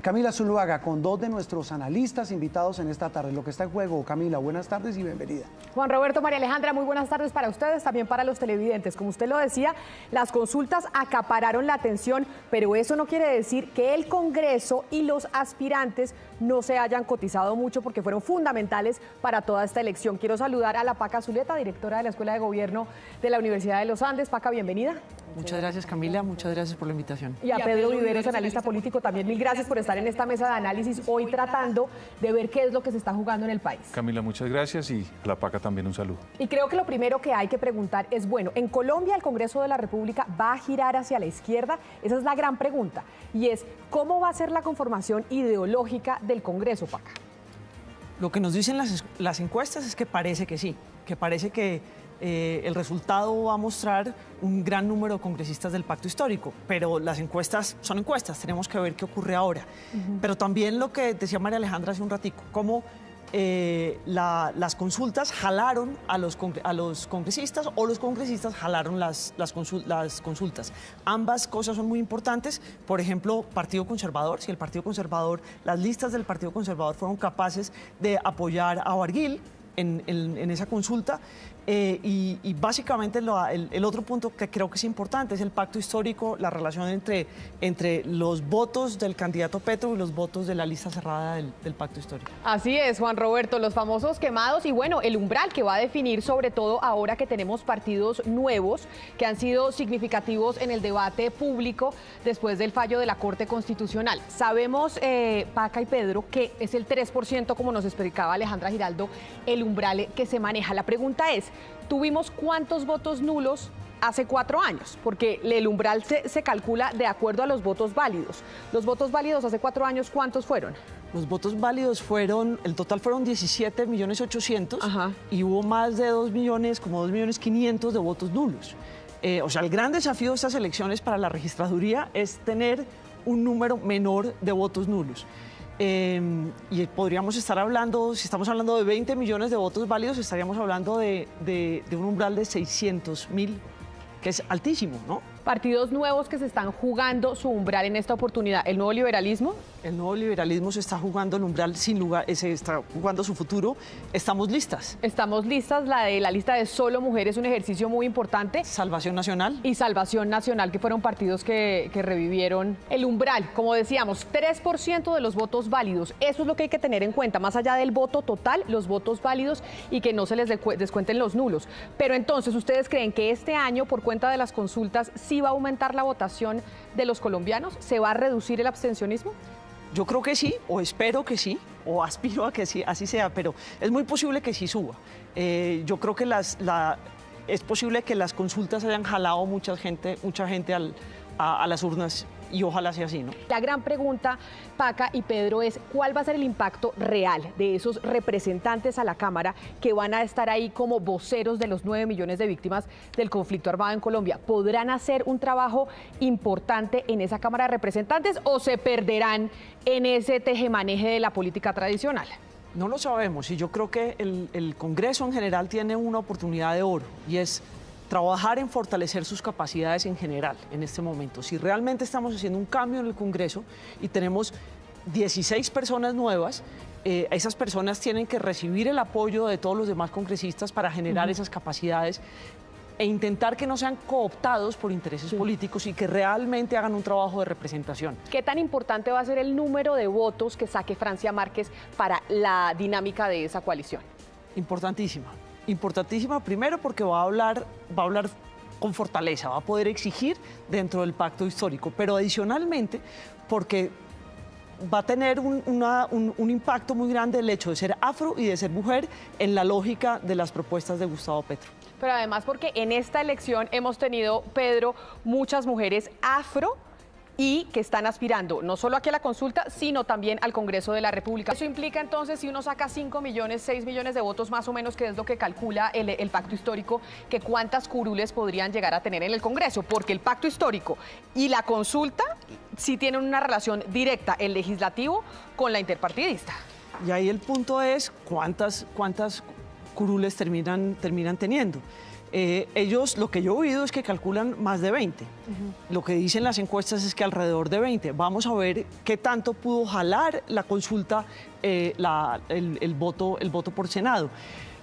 Camila Zuluaga, con dos de nuestros analistas invitados en esta tarde. Lo que está en juego, Camila, buenas tardes y bienvenida. Juan Roberto, María Alejandra, muy buenas tardes para ustedes, también para los televidentes. Como usted lo decía, las consultas acapararon la atención, pero eso no quiere decir que el Congreso y los aspirantes no se hayan cotizado mucho, porque fueron fundamentales para toda esta elección. Quiero saludar a la Paca Zuleta, directora de la Escuela de Gobierno de la Universidad de los Andes. Paca, bienvenida. Muchas gracias, Camila, muchas gracias por la invitación. Y a Pedro Viveros, analista político, también mil gracias por estar en esta mesa de análisis hoy tratando de ver qué es lo que se está jugando en el país. Camila, muchas gracias, y a la Paca también un saludo. Y creo que lo primero que hay que preguntar es, bueno, ¿en Colombia el Congreso de la República va a girar hacia la izquierda? Esa es la gran pregunta. Y es, ¿cómo va a ser la conformación ideológica del Congreso, Paca? Lo que nos dicen las encuestas es que parece que sí, que parece que el resultado va a mostrar un gran número de congresistas del pacto histórico, pero las encuestas son encuestas, tenemos que ver qué ocurre ahora. Pero también lo que decía María Alejandra hace un ratico, cómo las consultas jalaron a los congresistas o los congresistas jalaron las consultas. Ambas cosas son muy importantes. Por ejemplo, Partido Conservador, si el Partido Conservador, las listas del Partido Conservador fueron capaces de apoyar a Barguil en esa consulta. Y básicamente el otro punto que creo que es importante es el pacto histórico, la relación entre los votos del candidato Petro y los votos de la lista cerrada del pacto histórico. Así es, Juan Roberto, los famosos quemados y bueno, el umbral que va a definir, sobre todo ahora que tenemos partidos nuevos que han sido significativos en el debate público después del fallo de la Corte Constitucional. Sabemos, Paca y Pedro, que es el 3%, como nos explicaba Alejandra Giraldo, el umbral que se maneja. La pregunta es, ¿tuvimos cuántos votos nulos hace 4 años? Porque el umbral se calcula de acuerdo a los votos válidos. Los votos válidos hace 4 años, ¿cuántos fueron? Los votos válidos fueron, el total fueron 17.800.000 y hubo más de 2 millones, como 2.500.000 de votos nulos. O sea, el gran desafío de estas elecciones para la registraduría es tener un número menor de votos nulos. Y podríamos estar hablando, si estamos hablando de 20 millones de votos válidos, estaríamos hablando de un umbral de 600.000, que es altísimo, ¿no? Partidos nuevos que se están jugando su umbral en esta oportunidad. ¿El nuevo liberalismo? El nuevo liberalismo se está jugando el umbral sin lugar, se está jugando su futuro. Estamos listas. Estamos listas. La lista de solo mujeres, un ejercicio muy importante. Salvación Nacional. Y Salvación Nacional, que fueron partidos que revivieron el umbral. Como decíamos, 3% de los votos válidos. Eso es lo que hay que tener en cuenta, más allá del voto total, los votos válidos y que no se les descuenten los nulos. Pero entonces, ¿ustedes creen que este año, por cuenta de las consultas, sí va a aumentar la votación de los colombianos? ¿Se va a reducir el abstencionismo? Yo creo que sí, o espero que sí, o aspiro a que sí, así sea, pero es muy posible que sí suba. Yo creo que es posible que las consultas hayan jalado mucha gente a las urnas, y ojalá sea así, ¿no? La gran pregunta, Paca y Pedro, es ¿cuál va a ser el impacto real de esos representantes a la Cámara que van a estar ahí como voceros de los 9 millones de víctimas del conflicto armado en Colombia? ¿Podrán hacer un trabajo importante en esa Cámara de Representantes o se perderán en ese tejemaneje de la política tradicional? No lo sabemos, y yo creo que el Congreso en general tiene una oportunidad de oro, y es trabajar en fortalecer sus capacidades en general en este momento. Si realmente estamos haciendo un cambio en el Congreso y tenemos 16 personas nuevas, esas personas tienen que recibir el apoyo de todos los demás congresistas para generar esas capacidades e intentar que no sean cooptados por intereses políticos y que realmente hagan un trabajo de representación. ¿Qué tan importante va a ser el número de votos que saque Francia Márquez para la dinámica de esa coalición? Importantísima. Importantísima, primero porque va a hablar con fortaleza, va a poder exigir dentro del pacto histórico, pero adicionalmente porque va a tener un impacto muy grande el hecho de ser afro y de ser mujer en la lógica de las propuestas de Gustavo Petro. Pero además porque en esta elección hemos tenido, Pedro, muchas mujeres afro y que están aspirando no solo aquí a la consulta, sino también al Congreso de la República. Eso implica entonces, si uno saca 5 millones, 6 millones de votos más o menos, que es lo que calcula el pacto histórico, que cuántas curules podrían llegar a tener en el Congreso, porque el pacto histórico y la consulta sí tienen una relación directa, el legislativo con la interpartidista. Y ahí el punto es cuántas curules terminan teniendo. Ellos, lo que yo he oído es que calculan más de 20. Lo que dicen las encuestas es que alrededor de 20. Vamos a ver qué tanto pudo jalar la consulta, el voto por Senado.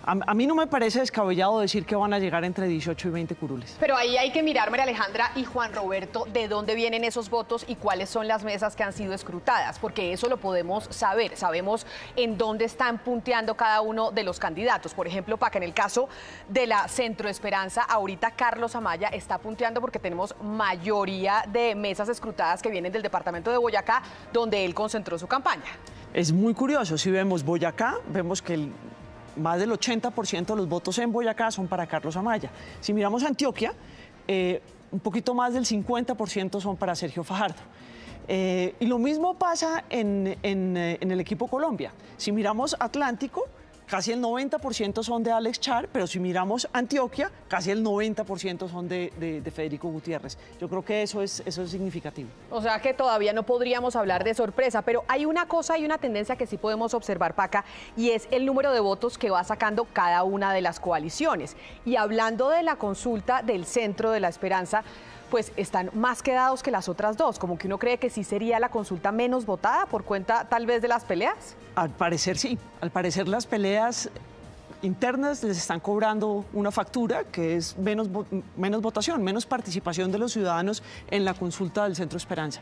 A mí no me parece descabellado decir que van a llegar entre 18 y 20 curules. Pero ahí hay que mirar, María Alejandra y Juan Roberto, de dónde vienen esos votos y cuáles son las mesas que han sido escrutadas, porque eso lo podemos saber. Sabemos en dónde están punteando cada uno de los candidatos. Por ejemplo, Paca, en el caso de la Centro Esperanza, ahorita Carlos Amaya está punteando porque tenemos mayoría de mesas escrutadas que vienen del departamento de Boyacá, donde él concentró su campaña. Es muy curioso, si vemos Boyacá, vemos que más del 80% de los votos en Boyacá son para Carlos Amaya. Si miramos Antioquia, un poquito más del 50% son para Sergio Fajardo. Y lo mismo pasa en el equipo Colombia. Si miramos Atlántico, casi el 90% son de Alex Char, pero si miramos Antioquia, casi el 90% son de Federico Gutiérrez. Yo creo que eso es significativo. O sea que todavía no podríamos hablar de sorpresa, pero hay una cosa y una tendencia que sí podemos observar, Paca, y es el número de votos que va sacando cada una de las coaliciones. Y hablando de la consulta del Centro de la Esperanza, pues están más quedados que las otras dos, como que uno cree que sí sería la consulta menos votada por cuenta tal vez de las peleas. Al parecer sí, al parecer las peleas internas les están cobrando una factura que es menos votación, menos participación de los ciudadanos en la consulta del Centro Esperanza.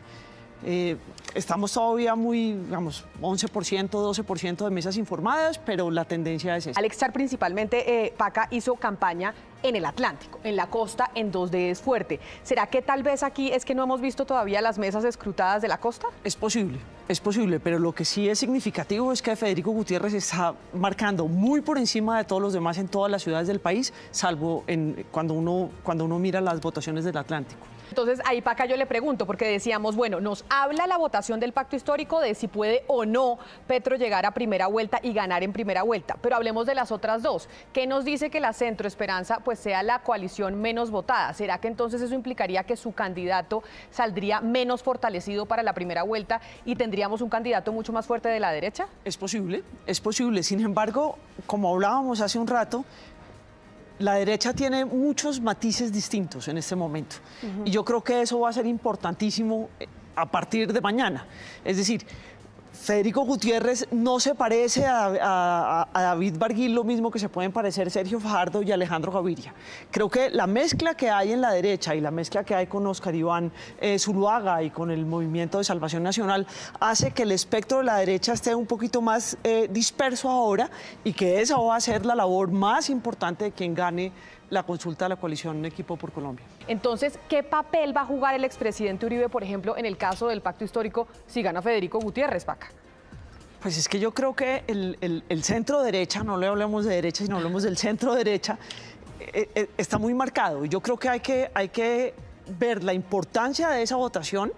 Estamos todavía muy, digamos, 11%, 12% de mesas informadas, pero la tendencia es esa. Alex Char principalmente, Paca, hizo campaña en el Atlántico, en la costa, en donde es fuerte. ¿Será que tal vez aquí es que no hemos visto todavía las mesas escrutadas de la costa? Es posible, pero lo que sí es significativo es que Federico Gutiérrez está marcando muy por encima de todos los demás en todas las ciudades del país, salvo cuando uno mira las votaciones del Atlántico. Entonces, ahí, Paca, yo le pregunto, porque decíamos, bueno, nos habla la votación del pacto histórico de si puede o no Petro llegar a primera vuelta y ganar en primera vuelta, pero hablemos de las otras dos. ¿Qué nos dice que la Centro Esperanza pues sea la coalición menos votada? ¿Será que entonces eso implicaría que su candidato saldría menos fortalecido para la primera vuelta y tendríamos un candidato mucho más fuerte de la derecha? Es posible. Sin embargo, como hablábamos hace un rato, la derecha tiene muchos matices distintos en este momento. Y yo creo que eso va a ser importantísimo a partir de mañana. Es decir, Federico Gutiérrez no se parece a David Barguil, lo mismo que se pueden parecer Sergio Fajardo y Alejandro Gaviria. Creo que la mezcla que hay en la derecha y la mezcla que hay con Oscar Iván Zuluaga y con el Movimiento de Salvación Nacional hace que el espectro de la derecha esté un poquito más disperso ahora y que esa va a ser la labor más importante de quien gane la consulta de la coalición Equipo por Colombia. Entonces, ¿qué papel va a jugar el expresidente Uribe, por ejemplo, en el caso del pacto histórico si gana Federico Gutiérrez, Paca? Pues es que yo creo que el centro derecha, no le hablemos de derecha, sino hablemos del centro derecha, está muy marcado. Y yo creo que hay que ver la importancia de esa votación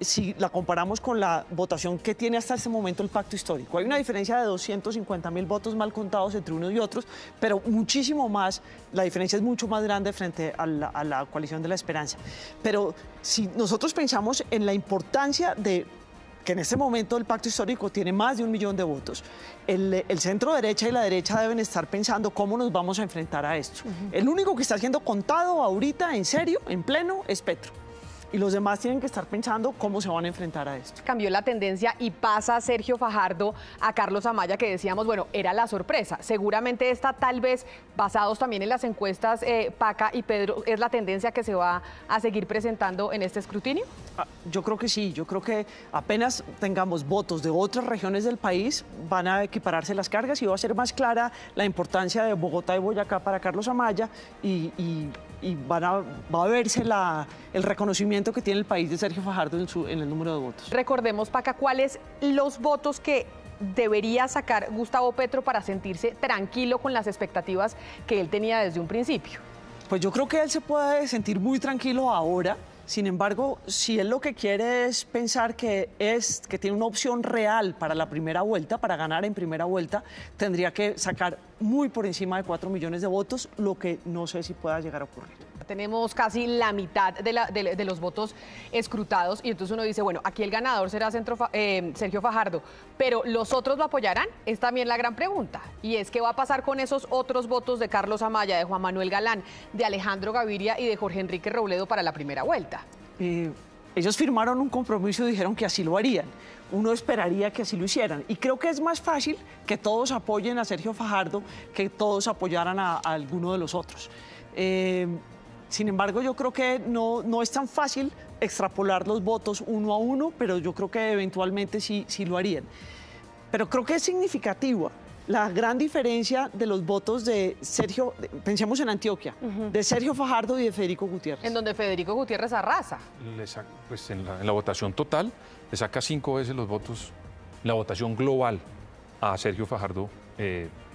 si la comparamos con la votación que tiene hasta este momento el pacto histórico. Hay una diferencia de 250.000 votos mal contados entre unos y otros, pero muchísimo más, la diferencia es mucho más grande frente a la coalición de la Esperanza. Pero si nosotros pensamos en la importancia de que en este momento el pacto histórico tiene más de 1 millón de votos, el centro derecha y la derecha deben estar pensando cómo nos vamos a enfrentar a esto. El único que está siendo contado ahorita en serio, en pleno, es Petro. Y los demás tienen que estar pensando cómo se van a enfrentar a esto. Cambió la tendencia y pasa Sergio Fajardo a Carlos Amaya, que decíamos, bueno, era la sorpresa. Seguramente esta, tal vez, basados también en las encuestas, Paca y Pedro, ¿es la tendencia que se va a seguir presentando en este escrutinio? Yo creo que sí, yo creo que apenas tengamos votos de otras regiones del país, van a equipararse las cargas y va a ser más clara la importancia de Bogotá y Boyacá para Carlos Amaya y va a verse el reconocimiento que tiene el país de Sergio Fajardo en el número de votos. Recordemos, Paca, ¿cuáles los votos que debería sacar Gustavo Petro para sentirse tranquilo con las expectativas que él tenía desde un principio? Pues yo creo que él se puede sentir muy tranquilo ahora Sin embargo, si él lo que quiere es pensar que tiene una opción real para la primera vuelta, para ganar en primera vuelta, tendría que sacar muy por encima de 4 millones de votos, lo que no sé si pueda llegar a ocurrir. Tenemos casi la mitad de los votos escrutados y entonces uno dice, bueno, aquí el ganador será Sergio Fajardo, pero ¿los otros lo apoyarán? Es también la gran pregunta. Y es qué va a pasar con esos otros votos de Carlos Amaya, de Juan Manuel Galán, de Alejandro Gaviria y de Jorge Enrique Robledo para la primera vuelta. Ellos firmaron un compromiso y dijeron que así lo harían. Uno esperaría que así lo hicieran. Y creo que es más fácil que todos apoyen a Sergio Fajardo que todos apoyaran a alguno de los otros. Sin embargo, yo creo que no es tan fácil extrapolar los votos uno a uno, pero yo creo que eventualmente sí lo harían. Pero creo que es significativa la gran diferencia de los votos de Sergio, pensemos en Antioquia, de Sergio Fajardo y de Federico Gutiérrez. En donde Federico Gutiérrez arrasa. Pues en la votación total le saca 5 veces los votos, la votación global a Sergio Fajardo,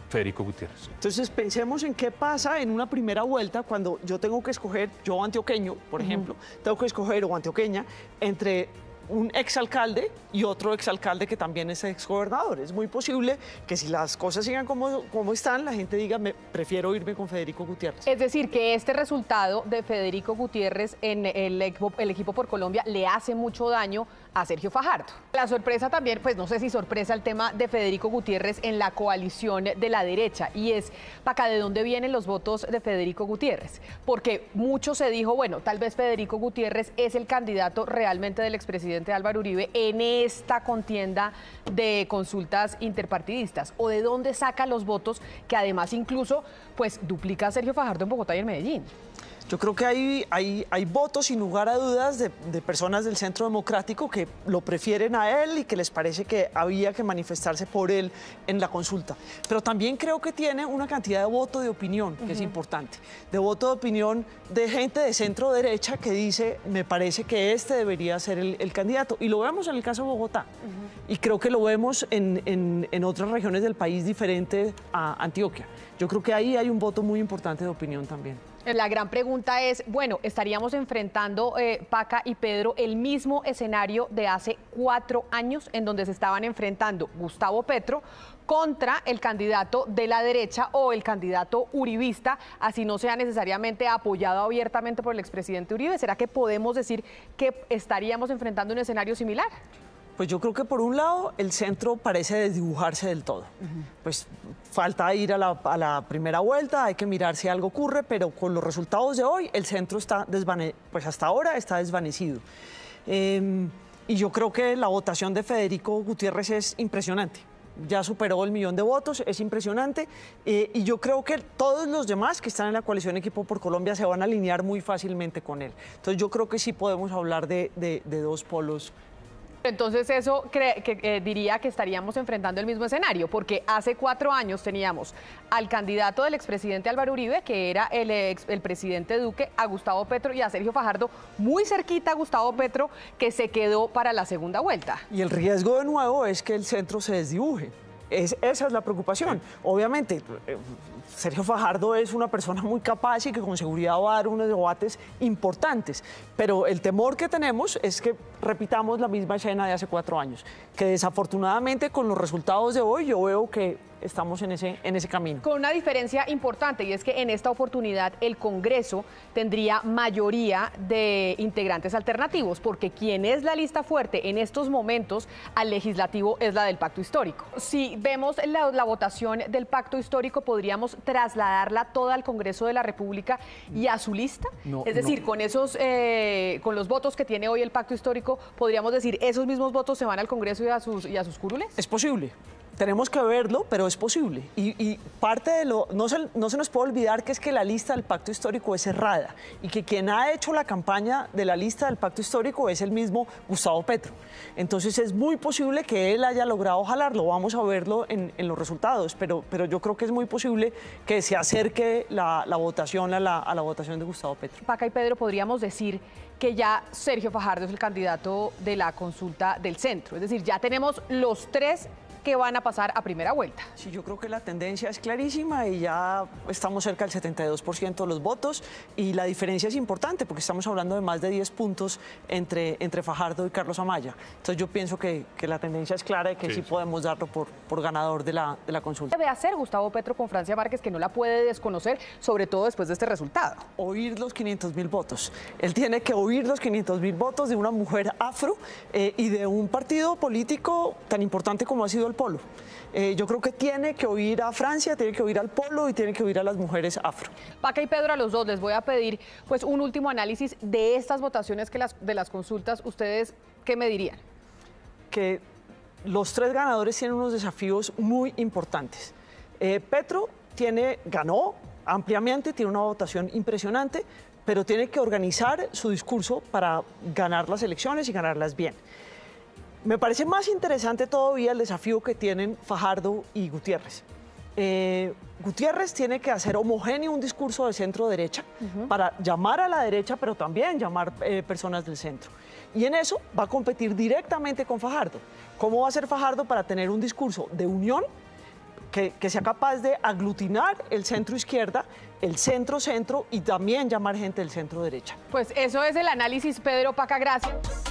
Federico Gutiérrez. Entonces pensemos en qué pasa en una primera vuelta cuando yo tengo que escoger, yo antioqueño, por ejemplo, tengo que escoger o antioqueña entre un exalcalde y otro exalcalde que también es exgobernador. Es muy posible que si las cosas sigan como están, la gente diga, prefiero irme con Federico Gutiérrez. Es decir, que este resultado de Federico Gutiérrez en el equipo por Colombia le hace mucho daño a Sergio Fajardo. La sorpresa también, pues no sé si sorpresa el tema de Federico Gutiérrez en la coalición de la derecha, y es, Paca, ¿de dónde vienen los votos de Federico Gutiérrez? Porque mucho se dijo, bueno, tal vez Federico Gutiérrez es el candidato realmente del expresidente Álvaro Uribe en esta contienda de consultas interpartidistas, o de dónde saca los votos que además incluso pues duplica a Sergio Fajardo en Bogotá y en Medellín. Yo creo que hay votos, sin lugar a dudas, de personas del Centro Democrático que lo prefieren a él y que les parece que había que manifestarse por él en la consulta. Pero también creo que tiene una cantidad de voto de opinión, que es importante. De voto de opinión de gente de centro derecha que dice, me parece que este debería ser el candidato. Y lo vemos en el caso de Bogotá. Y creo que lo vemos en otras regiones del país diferente a Antioquia. Yo creo que ahí hay un voto muy importante de opinión también. La gran pregunta es, bueno, estaríamos enfrentando, Paca y Pedro, el mismo escenario de hace 4 años en donde se estaban enfrentando Gustavo Petro contra el candidato de la derecha o el candidato uribista, así no sea necesariamente apoyado abiertamente por el expresidente Uribe. ¿Será que podemos decir que estaríamos enfrentando un escenario similar? Pues yo creo que por un lado el centro parece desdibujarse del todo. Pues falta ir a la primera vuelta, hay que mirar si algo ocurre, pero con los resultados de hoy el centro está pues hasta ahora está desvanecido. Y yo creo que la votación de Federico Gutiérrez es impresionante. Ya superó el 1 millón de votos, es impresionante. Y yo creo que todos los demás que están en la coalición Equipo por Colombia se van a alinear muy fácilmente con él. Entonces yo creo que sí podemos hablar de dos polos. Entonces eso diría que estaríamos enfrentando el mismo escenario, porque hace 4 años teníamos al candidato del expresidente Álvaro Uribe, que era el presidente Duque, a Gustavo Petro, y a Sergio Fajardo, muy cerquita a Gustavo Petro, que se quedó para la segunda vuelta. Y el riesgo de nuevo es que el centro se desdibuje. Esa es la preocupación. Obviamente, Sergio Fajardo es una persona muy capaz y que con seguridad va a dar unos debates importantes, pero el temor que tenemos es que repitamos la misma escena de hace 4 años, que desafortunadamente con los resultados de hoy yo veo que estamos en ese camino. Con una diferencia importante, y es que en esta oportunidad el Congreso tendría mayoría de integrantes alternativos, porque quien es la lista fuerte en estos momentos al legislativo es la del Pacto Histórico. Si vemos la votación del Pacto Histórico, ¿podríamos trasladarla toda al Congreso de la República y a su lista? Es decir, con los votos que tiene hoy el Pacto Histórico, ¿podríamos decir esos mismos votos se van al Congreso y a sus curules? Es posible. Tenemos que verlo, pero es posible. Y parte de no se nos puede olvidar que es que la lista del Pacto Histórico es cerrada y que quien ha hecho la campaña de la lista del Pacto Histórico es el mismo Gustavo Petro. Entonces es muy posible que él haya logrado jalarlo. Vamos a verlo en los resultados, pero yo creo que es muy posible que se acerque la votación a la votación de Gustavo Petro. Paca y Pedro, podríamos decir que ya Sergio Fajardo es el candidato de la consulta del centro. Es decir, ya tenemos los 3 que van a pasar a primera vuelta. Sí, yo creo que la tendencia es clarísima y ya estamos cerca del 72% de los votos y la diferencia es importante porque estamos hablando de más de 10 puntos entre Fajardo y Carlos Amaya. Entonces yo pienso que la tendencia es clara y que sí podemos darlo por ganador de la consulta. ¿Qué debe hacer Gustavo Petro con Francia Márquez, que no la puede desconocer, sobre todo después de este resultado? Oír los 500.000 votos. Él tiene que oír los 500.000 votos de una mujer afro y de un partido político tan importante como ha sido el Polo. Yo creo que tiene que oír a Francia, tiene que oír al Polo y tiene que oír a las mujeres afro. Paca y Pedro, a los dos les voy a pedir pues un último análisis de estas votaciones de las consultas. ¿Ustedes qué me dirían? Que los tres ganadores tienen unos desafíos muy importantes. Petro ganó ampliamente, tiene una votación impresionante, pero tiene que organizar su discurso para ganar las elecciones y ganarlas bien. Me parece más interesante todavía el desafío que tienen Fajardo y Gutiérrez. Gutiérrez tiene que hacer homogéneo un discurso de centro-derecha para llamar a la derecha, pero también llamar personas del centro. Y en eso va a competir directamente con Fajardo. ¿Cómo va a ser Fajardo para tener un discurso de unión que sea capaz de aglutinar el centro-izquierda, el centro-centro y también llamar gente del centro-derecha? Pues eso es el análisis, Pedro. Paca, gracias.